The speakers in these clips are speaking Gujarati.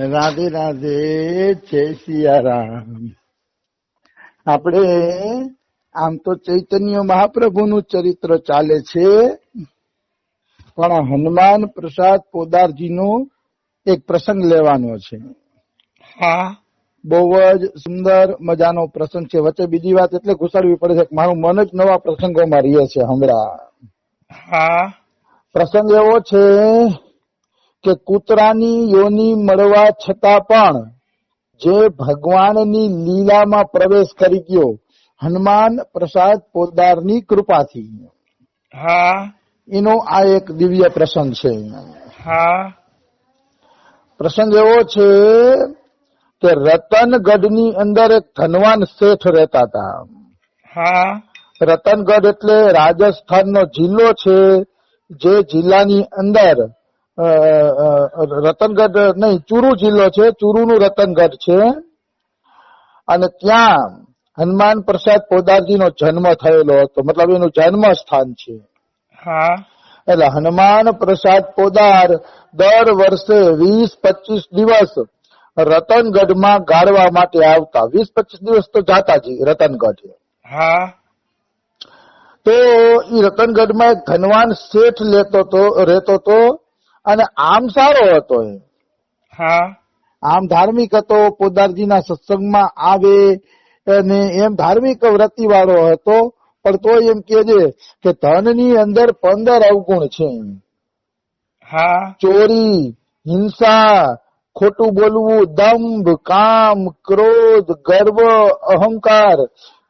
રાધે રાધે, જય સિયારામ. આપણે આમ તો ચૈતન્ય મહાપ્રભુનું ચરિત્ર ચાલે છે, પણ હનુમાન પ્રસાદ પોદારજીનો એક પ્રસંગ લેવાનો છે. હા, બહુ જ સુંદર મજાનો પ્રસંગ છે. વચ્ચે બીજી વાત એટલે ઘુસાડવી પડે છે કે મારું મન જ નવા પ્રસંગોમાં રહે છે હમણાં. હા, પ્રસંગ એવો છે કે કૂતરાની યોની મળવા છતાં પણ જે ભગવાનની લીલામાં પ્રવેશ કરી ગયો હનુમાન પ્રસાદ પોદારની કૃપાથી, હા, એનો આ એક દિવ્ય પ્રસંગ છે. હા, પ્રસંગ એવો છે કે રતનગઢની અંદર એક ધનવાન શેઠ રહેતા હતા. હા, રતનગઢ એટલે રાજસ્થાનનો જિલ્લો છે, જે જિલ્લાની અંદર રતનગઢ નહીં, ચુરુ જિલ્લો છે, ચુરુનું રતનગઢ છે. અને ત્યાં હનુમાન પ્રસાદ પોદારજીનો જન્મ થયેલો હતો, મતલબ એનું જન્મ સ્થાન છે. હા, એટલે હનુમાન પ્રસાદ પોદાર દર વર્ષે 20-25 દિવસ રતનગઢમાં ગાળવા માટે આવતા. 20-25 દિવસ તો જાતા જ રતનગઢ. હા, તો એ રતનગઢમાં એક ધનવાન શેઠ રહેતો હતો, અને આમ સારો હતો. હા, આમ ધાર્મિક હતો, પોદારજીના સત્સંગમાં આવે અને એમ ધાર્મિક વૃત્તિ વાળો હતો. પણ તો એમ કે છે કે ધનની અંદર 15 અવગુણ છે. હા, ચોરી, હિંસા, ખોટું બોલવું, દંભ, કામ, ક્રોધ, ગર્વ, અહંકાર,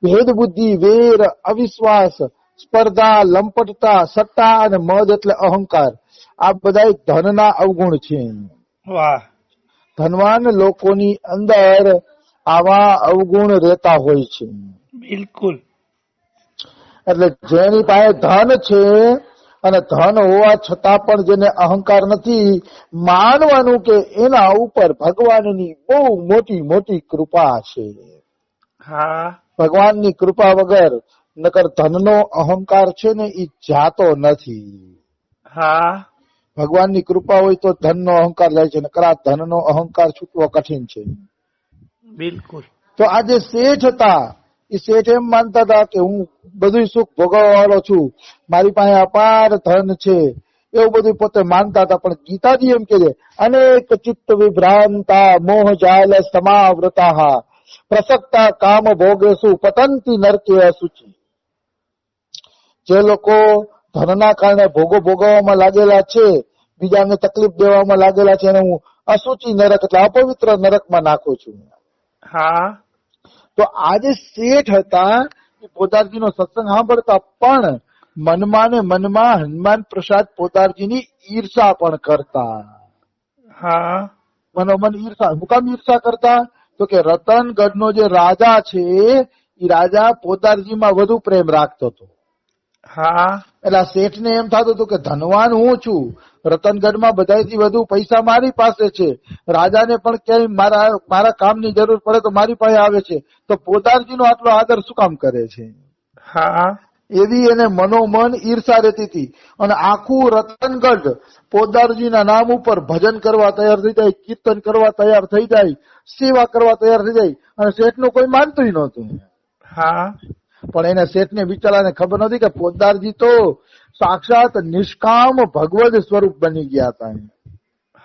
ભેદ બુદ્ધિ, વેર, અવિશ્વાસ, સ્પર્ધા, લંપટતા, સત્તા અને મદ એટલે અહંકાર. આ બધા ધનના અવગુણ છે. વાહ, ધનવાન લોકોની અંદર આવા અવગુણ રહેતા હોય છે. બિલકુલ. એટલે જેની પાસે ધન છે અને ધન હોવા છતાં પણ જેને અહંકાર નથી, માનવાનું કે એના ઉપર ભગવાનની બહુ મોટી મોટી કૃપા છે. હા, ભગવાનની કૃપા વગર નકર ધનનો અહંકાર છે ને એ જાતો નથી. હા, ભગવાનની કૃપા હોય તો ધનનો અહંકાર લે છે, નકર આ ધનનો અહંકાર છૂટવો કઠિન છે. બિલકુલ. તો આ જે શેઠ હતા, એ શેઠ એમ માનતા હતા કે હું બધું સુખ ભોગવવા વાળો છું, મારી પાસે અપાર ધન છે, એવું બધું પોતે માનતા હતા. પણ ગીતાજી એમ કે છે, અનેક ચિત્ત વિભ્રાંતા મોહ જાલ સમાવૃતા પ્રસક્તા કામ ભોગેસુ પતંતી નરકે અસુચિ. જે લોકો ધનના કારણે ભોગો ભોગવવામાં લાગેલા છે, બીજાને તકલીફ દેવામાં લાગેલા છે, એને હું અસુચિ નરક એટલે અપવિત્ર નરકમાં નાખું છું. હા, તો આ જે શેઠ હતા એ પોદારજીનો સત્સંગ સાંભળતા, પણ મનમાં ને મનમાં હનુમાન પ્રસાદ પોદારજીની ઈર્ષા પણ કરતા. હા, મનોમન ઈર્ષા. હું કામ ઈર્ષા કરતા? તો કે રતનગઢનો જે રાજા છે એ રાજા પોદારજીમાં વધુ પ્રેમ રાખતો હતો. હા, એટલે શેઠને એમ થતું હતું કે ધનવાન હું છું, રતનગઢમાં બધાથી વધુ પૈસા મારી પાસે છે, રાજાને પણ ક્યાંય મારા કામની જરૂર પડે તો મારી પાસે આવે છે, તો પોદારજીનો આટલો આદર શું કામ કરે છે? હા, એવી એને મનોમન ઈર્ષા રહેતી હતી. અને આખું રતનગઢ પોદારજીના નામ ઉપર ભજન કરવા તૈયાર થઈ જાય, કીર્તન કરવા તૈયાર થઈ જાય, સેવા કરવા તૈયાર થઈ જાય, અને શેઠનું કોઈ માનતું નહોતું. હા, પણ એને શેઠને બિચારાને ખબર નથી કે પોદારજી તો સાક્ષાત નિષ્કામ ભગવદ સ્વરૂપ બની ગયા હતા.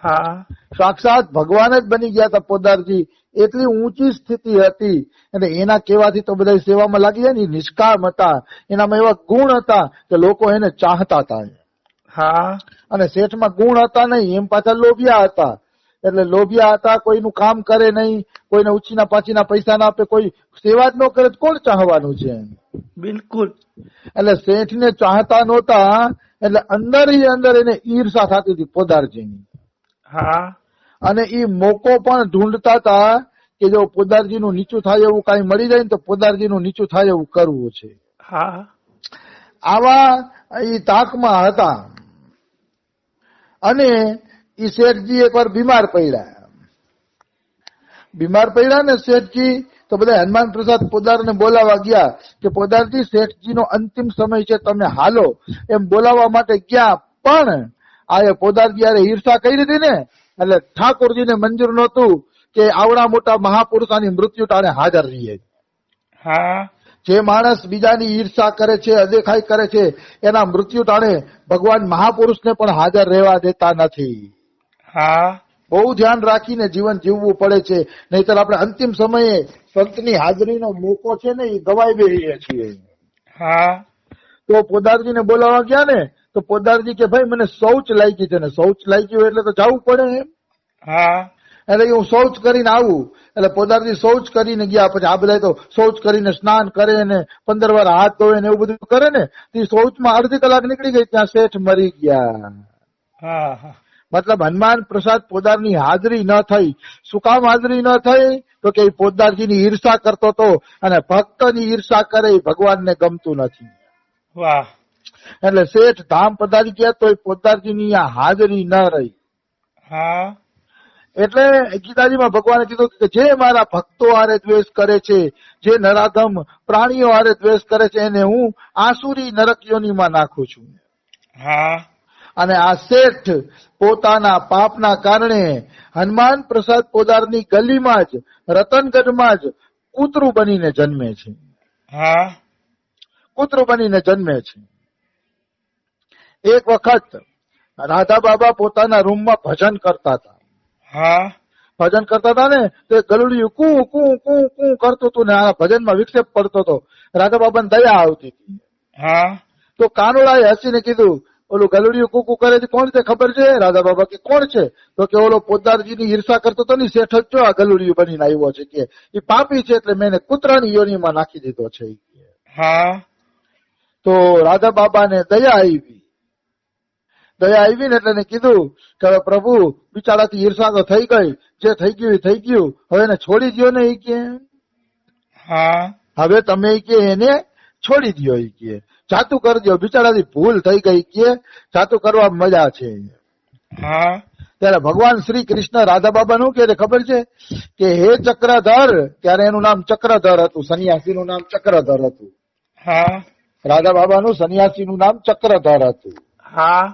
હા, સાક્ષાત ભગવાન જ બની ગયા હતા પોદારજી. એટલી ઊંચી સ્થિતિ હતી, અને એના કહેવાથી તો બધા સેવામાં લાગી જાય ને. નિષ્કામ હતા, એનામાં એવા ગુણ હતા કે લોકો એને ચાહતા હતા. હા, અને શેઠમાં ગુણ હતા નહીં, એમ પાછા લોભિયા હતા. એટલે લોભિયા હતા, કોઈનું કામ કરે નહીં, કોઈને ઉછીના પાછીના પૈસા ના આપે, કોઈ સેવા જ ન કરે તો કોણ ચાહવાનું છે? બિલકુલ. એટલે શેઠને ચાહતા નહોતા, એટલે અંદર એને ઈર્ષા થતી હતી પોદારજીની. હા, અને એ મોકો પણ ઢૂંઢતા હતા કે જો પોદારજીનું નીચું થાય એવું કઈ મળી જાય ને તો પોદારજીનું નીચું થાય એવું કરવું છે. હા, આવા એ તાકમાં હતા. અને એ શેઠજી એકવાર બીમાર પડ્યા ને શેઠજી, તો બધા હનુમાન પ્રસાદ પોદારને બોલાવા ગયા કે પોદારજી, શેઠજીનો અંતિમ સમય છે, તમે હાલો, એમ બોલાવવા માટે ગયા. પણ આ પોદારજી ઈર્ષા કરી હતી ને, એટલે ઠાકોરજીને મંજૂર નહોતું કે આવડા મોટા મહાપુરુષાની મૃત્યુ ટાણે હાજર રહીએ. હા જે માણસ બીજાની ઈર્ષા કરે છે, અદેખાઈ કરે છે, એના મૃત્યુ ટાણે ભગવાન મહાપુરુષને પણ હાજર રહેવા દેતા નથી. હા બહુ ધ્યાન રાખીને જીવન જીવવું પડે છે, નહીતર આપણે અંતિમ સમયે સંતની હાજરીનો મોકો છે ને એ ગવાઈ બેસીએ છીએ. હા તો પોદારજીને બોલાવવા ગયા ને તો પોદારજી કે ભાઈ મને શૌચ લાગી છે ને શૌચ લાગ્યું એટલે તો જવું પડે એમ. હા એટલે હું શૌચ કરીને આવું. એટલે પોદારજી શૌચ કરીને ગયા. પછી આ બધા તો શૌચ કરીને સ્નાન કરે ને 15 વાર હાથ ધોવે ને એવું બધું કરે ને. તે શૌચમાં અડધી કલાક નીકળી ગઈ ત્યાં શેઠ મરી ગયા. હા હા મતલબ હનુમાન પ્રસાદ પોદારની હાજરી ન થઈ. શું કામ હાજરી ન થઈ? તો કે પોદારજીની ઈર્ષા કરતો હતો અને ભક્તની ઈર્ષા કરે એ ભગવાનને ગમતું નથી. વાહ એટલે શેઠ ધામ પધારી ગયા તો પોદારજીની આ હાજરી ન રહી. હા એટલે ગીતાજીમાં ભગવાને કીધું કે જે મારા ભક્તો હારે દ્વેષ કરે છે, જે નરાધમ પ્રાણીઓ હારે દ્વેષ કરે છે, એને હું આસુરી નરક યોનિમાં નાખું છું. હા અને આ શેઠ પોતાના પાપના કારણે હનુમાન પ્રસાદ પોદારની ગલીમાં જ રતનગઢમાં જ કૂતરું બનીને જન્મે છે. હા કૂતરું બનીને જન્મે છે. એક વખત રાધા બાબા પોતાના રૂમમાં ભજન કરતા હતા. હા ભજન કરતા હતા ને તો ગલુડિયું કું કું કું કું કરતું હતું ને આ ભજનમાં વિક્ષેપ પડતો હતો. રાધા બાબાને દયા આવતી હતી. હા તો કાનોડાએ હસીને કીધું ઓલું ગલુડિયું કુકુ કરે છે કોણ છે ખબર છે? રાધા બાબા કે કોણ છે? તો કે ઓલો પોદારજીની ઈર્ષા કરતો હતો ને શેઠ જ જો આ ગલુડિયું બનીને આવ્યો છે કે એ પાપી છે એટલે મેં એને કૂતરાની યોનીમાં નાખી દીધો છે. હા તો રાધા બાબાને દયા આવી. દયા આવી ને એટલે એને કીધું કે હવે પ્રભુ બિચારાથી ઈર્ષા તો થઈ ગઈ, જે થઈ ગયું એ થઈ ગયું, હવે એને છોડી દો ને. એ કે હા હવે તમે કે એને છોડી દો. એ કે જાતું કરી દો, બિચારાથી ભૂલ થઈ ગઈ કે જાતું કરવા મજા છે. હા ત્યારે ભગવાન શ્રી કૃષ્ણ રાધા બાબા નું કે ખબર છે કે હે ચક્રધર, ત્યારે એનું નામ ચક્રધર હતું, સન્યાસીનું નામ ચક્રધર હતું. હા રાધા બાબાનું સન્યાસીનું નામ ચક્રધર હતું. હા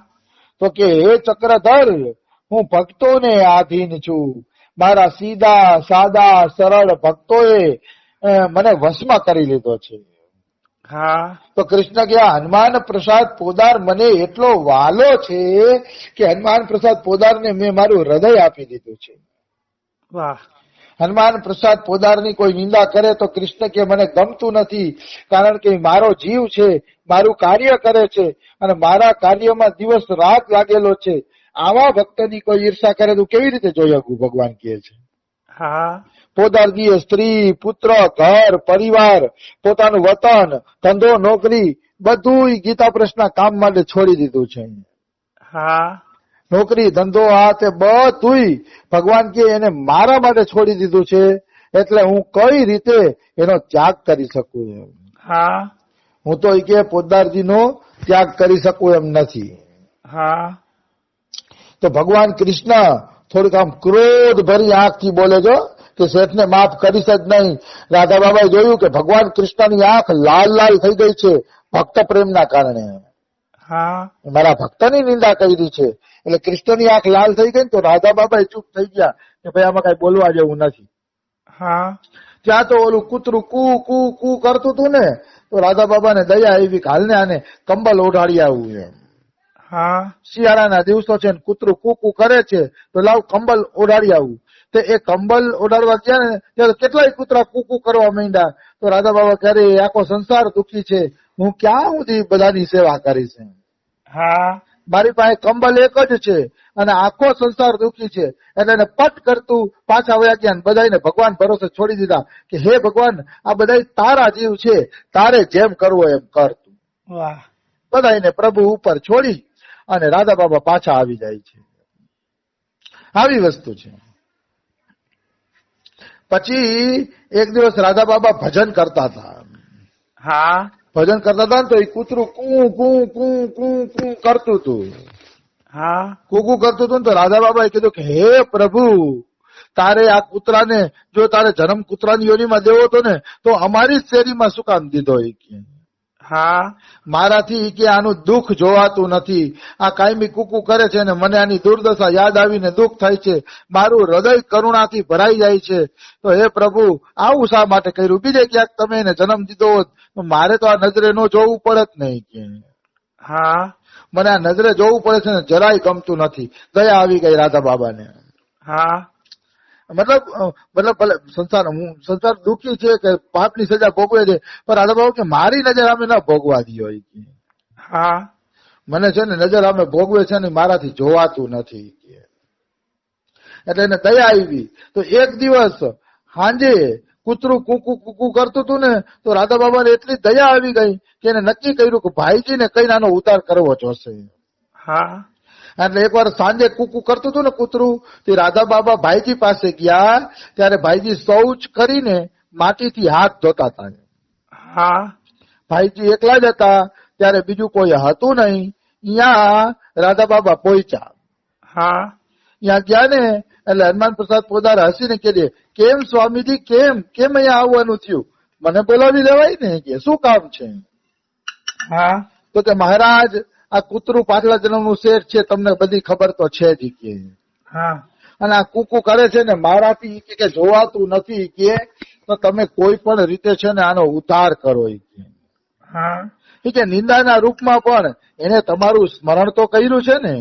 તો કે હે ચક્રધર, હું ભક્તોને આધીન છું. મારા સીધા સાદા સરળ ભક્તોએ મને વશમાં કરી લીધો છે. હા તો કૃષ્ણ કે હનુમાન પ્રસાદ પોદાર મને એટલો વાલો છે કે હનુમાન પ્રસાદ પોદારને મેં મારું હૃદય આપી દીધું છે. વાહ હનુમાન પ્રસાદ પોદારની કોઈ નિંદા કરે તો કૃષ્ણ કે મને ગમતું નથી, કારણ કે મારો જીવ છે, મારું કાર્ય કરે છે અને મારા કાર્યમાં દિવસ રાત લાગેલો છે. આવા ભક્તની કોઈ ઈર્ષા કરે તો કેવી રીતે જોઈ શકું? ભગવાન કહે છે. હા પોદારજીએ સ્ત્રી, પુત્ર, ઘર, પરિવાર, પોતાનું વતન, ધંધો, નોકરી બધું ગીતા પ્રશ્નના કામ માટે છોડી દીધું છે. હા નોકરી ધંધો આ તે બધું ભગવાન કે એને મારા માટે છોડી દીધું છે, એટલે હું કઈ રીતે એનો ત્યાગ કરી શકું એમ. હા હું તો કે પોદારજીનો ત્યાગ કરી શકું એમ નથી. હા તો ભગવાન કૃષ્ણ થોડીક આમ ક્રોધ ભરી આંખથી બોલે છો કે શેઠને માફ કરીશ જ નહીં. રાધા બાબાએ જોયું કે ભગવાન કૃષ્ણની આંખ લાલ લાલ થઈ ગઈ છે ભક્ત પ્રેમના કારણે. હા મારા ભક્તની નિંદા કરી છે એટલે કૃષ્ણની આંખ લાલ થઈ ગઈ તો રાધા બાબા ચૂપ થઈ ગયા કે ભાઈ આમાં કઈ બોલવા જેવું નથી. હા ત્યાં તો ઓલું કૂતરું કુ કુ કુ કરતું હતું ને તો રાધા બાબાને દયા આવી કે હાલને આને કંબલ ઓઢાડી આવું એમ. હા શિયાળાના દિવસો છે ને કૂતરું કૂકુ કરે છે તો લાવ કંબલ ઓઢાડી આવું. તો એ કંબલ ઓઢાડવા ગયા ને ત્યારે કેટલાય કૂતરા કૂકુ કરવા માંડ્યા. તો રાધા બાબા કહે આખો સંસાર દુઃખી છે, હું ક્યાં સુધી બધાની સેવા કરીશ? હા મારી પાસે કંબલ એક જ છે અને આખો સંસાર દુઃખી છે. એટલે એને પટ કરતું પાછા વયા ગયા, બધાને ભગવાન ભરોસે છોડી દીધા કે હે ભગવાન, આ બધા તારા જીવ છે, તારે જેમ કરવો એમ કર. વાહ બધાને પ્રભુ ઉપર છોડી અને રાધા બાબા પાછા આવી જાય છે. આવી વસ્તુ છે. પછી એક દિવસ રાધા બાબા ભજન કરતા હતા. હા ભજન કરતા હતા ને તો એ કૂતરું કું કું કું કું કું કરતું હતું. હા કૂકું કરતું હતું ને તો રાધા બાબાએ કીધું કે હે પ્રભુ, તારે આ કૂતરાને જો તારે જન્મ કૂતરાની યોનીમાં દેવો હતો ને તો અમારી જ શેરીમાં શું કામ દીધો? હા મારાથી કે આનું દુઃખ જોવાતું નથી. આ કાયમી કુકુ કરે છે અને મને આની દુર્દશા યાદ આવીને દુઃખ થાય છે. મારું હૃદય કરુણાથી ભરાઈ જાય છે. તો હે પ્રભુ, આવું શા માટે કર્યું? બીજે ક્યાંક તમે એને જન્મ દીધો હોત તો મારે તો આ નજરે ન જોવું પડત નહીં. કે હા મને આ નજરે જોવું પડે છે ને જરાય ગમતું નથી. દયા આવી ગઈ રાધા બાબાને. હા મતલબ ભલે સંસાર દુઃખી છે કે પાપની સજા ભોગવે છે, પણ રાધા બાબા કે મારી નજર સામે ના ભોગવા દો. હા મને છે ને નજર સામે ભોગવે છે ને મારાથી જોવાતું નથી. એટલે એને દયા આવી. તો એક દિવસ સાંજે કૂતરું કુકુ કુકુ કરતું હતું ને, તો રાધા બાબાને એટલી દયા આવી ગઈ કે એને નક્કી કર્યું કે ભાઈજીને કઈ આનો ઉતાર કરવો જોશે. હા એટલે એકવાર સાંજે કુકુ કરતું હતું ને કૂતરું, તે રાધા બાબા ભાઈજી પાસે ગયા. ત્યારે ભાઈજી શૌચ કરીને માટીથી હાથ ધોતા હતા. હા ભાઈજી એકલા જ હતા. ત્યારે બીજું કોઈ હતું નહીં. અહીંયા રાધા બાબા પહોંચ્યા. હા ત્યાં ગયા ને એટલે હનુમાન પ્રસાદ પોદાર હસીને કહે, કેમ સ્વામીજી, કેમ કેમ અહીંયા આવવાનું થયું? મને બોલાવી લેવાય ને, કે શું કામ છે? હા તો કે મહારાજ, આ કૂતરું પાછલા જન્મનું શેઠ છે, તમને બધી ખબર તો છે જ. કે હા અને આ કુકુ કરે છે ને મારાથી કે જોવાતું નથી. કે તો તમે કોઈ પણ રીતે છે ને આનો ઉદ્ધાર કરો. હા કે નિંદાના રૂપમાં પણ એને તમારું સ્મરણ તો કર્યું છે ને.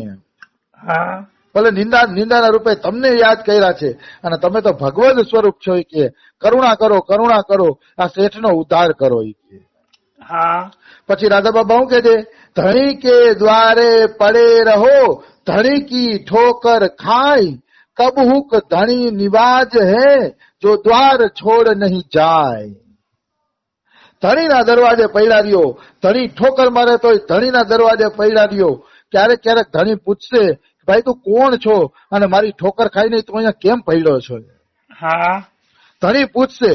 હા ભલે નિંદાના રૂપે તમને યાદ કર્યા છે, અને તમે તો ભગવદ સ્વરૂપ છો. કે કરુણા કરો, કરુણા કરો, આ શેઠનો ઉદ્ધાર કરો. હા પછી રાધા બાબા શું કે છે? ધણી કે દ્વારે પડે રહો, ધણી કી ઠોકર ખાય, કબ હુક ધણી નિવાજ હૈ, જો દ્વાર છોડ નહીં જાય. ધણીના દરવાજે પડ્યા રહ્યો. ધણી ઠોકર મારે તોય ધણીના દરવાજે પડ્યા રહ્યો. ક્યારેક ક્યારેક ધણી પૂછશે, ભાઈ તું કોણ છો અને મારી ઠોકર ખાઈ નહીં તું અહીંયા કેમ પડ્યો છો? હા ધણી પૂછશે.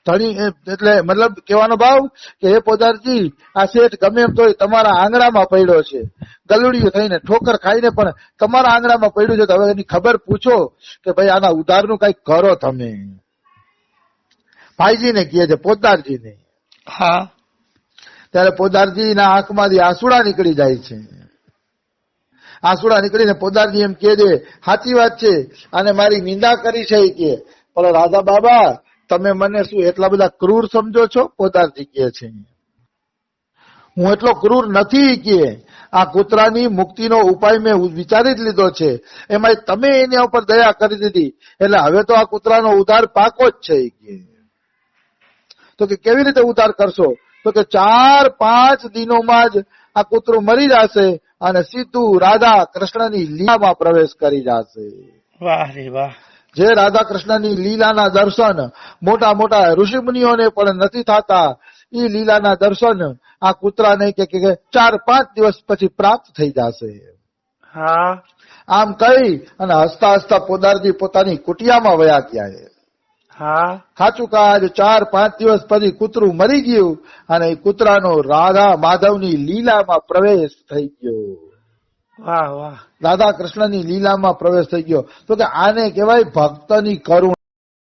ધણી એટલે મતલબ કહેવાનો ભાવ કે હે પોદારજી, આ શેઠ ગમે એમ તોય તમારા આંગણામાં પડ્યો છે. ગલુડિયું થઈને ઠોકર ખાઈને પણ તમારા આંગણામાં પડ્યું છે. તો હવે એની ખબર પૂછો કે ભાઈ આના ઉધારનું કઈક કરો તમે. ભાઈજીને કહે છે, પોદારજીને. હા ત્યારે પોદારજીના આંખમાંથી આંસુડા નીકળી જાય છે. આંસુડા નીકળીને પોદારજી એમ કહે છે, સાચી વાત છે, અને મારી નિંદા કરી છે. કે પણ રાધા બાબા, તમે મને શું એટલા બધા ક્રૂર સમજો છો? પોદારજી કહે છે, હું એટલો ક્રૂર નથી. કે આ કૂતરાની મુક્તિનો ઉપાય મેં વિચારી જ લીધો છે. એમાં તમે એના ઉપર દયા કરી દીધી, એટલે હવે તો આ કૂતરાનો ઉદ્ધાર પાકો જ છે. કે તો કે કેવી રીતે ઉદ્ધાર કરશો? તો કે 4-5 દિનોમાં જ આ કૂતરું મરી જશે અને સીધું રાધા કૃષ્ણની લીલામાં પ્રવેશ કરી જશે. વાહ રે વાહ. જે રાધા કૃષ્ણની લીલાના દર્શન મોટા મોટા ઋષિમુનિઓને પણ નથી થતા, એ લીલાના દર્શન આ કૂતરાને કે 4-5 દિવસ પછી પ્રાપ્ત થઈ જશે. હા આમ કહી અને હસતા હસતા પોદારજી પોતાની કુટિયામાં વયા ગયા. હા સાચું કાજ 4-5 દિવસ પછી કૂતરું મરી ગયું અને એ કૂતરાનો રાધા માધવની લીલામાં પ્રવેશ થઈ ગયો. વાહ વાહ. રાધા કૃષ્ણની લીલામાં પ્રવેશ થઈ ગયો. તો કે આને કહેવાય ભક્તની કરુણા.